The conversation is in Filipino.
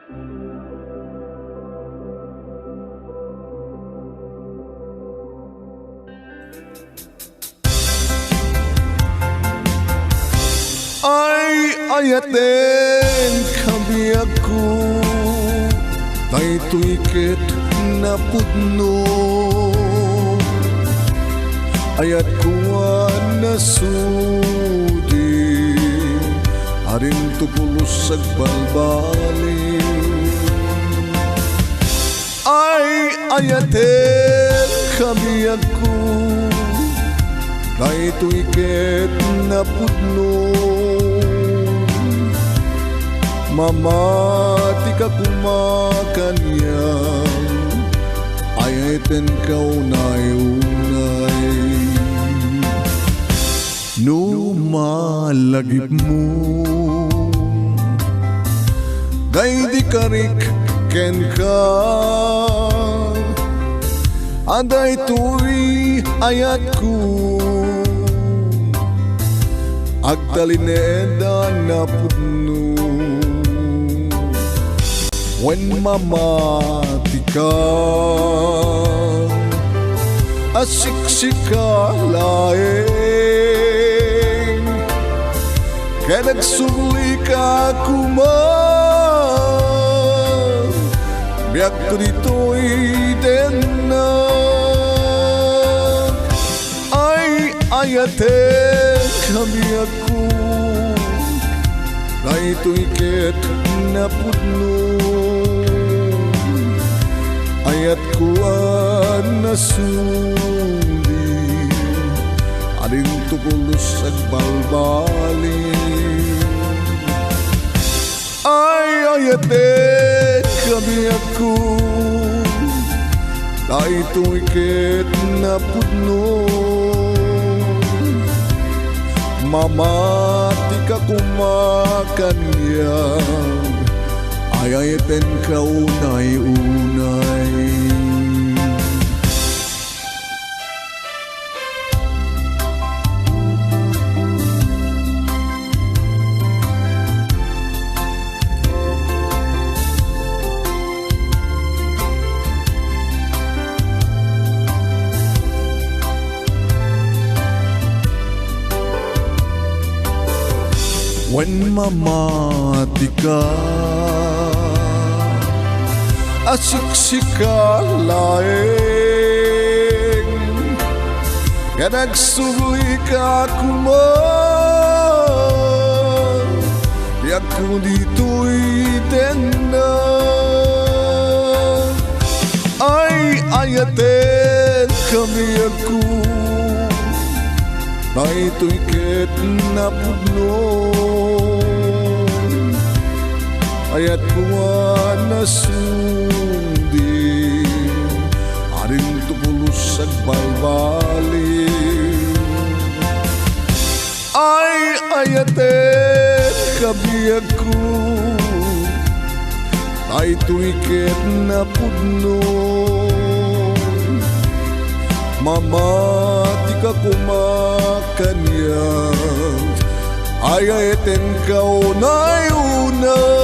Ay ayaten kami ako daytoy ket napudno ayat kuwan nasudi arin tupulos agbalbali ay ayaten kami ako daytoy ket napudno mamati ka kumakanyan ayaten ka unay-unay no malagip mo day di karik ken ka aday tuy ayat ko agtalineda na pudno when mamati ka asiksika laeng kaya nagsuli ka kuman biyak ko dito'y dena ay ayaten kami ako daytoy ket napudno ayat kuwan nasuli aring tupulos agbalbali ay ayaten kami ako daytoy ket napudno mamati ka kumakanyan ayaten ka unay-unay when mamati ka asiksika laeng kaya nagsuli ka kuman biyak ko dito'y tenda ay ayaten kami ako daytoy ket napudno ayat kuwan nasudi aring tupulos agbalbali ay ayaten kabiyag ko daytoy ket napudno mamati ka kumakanyan ayaten ka unay-unay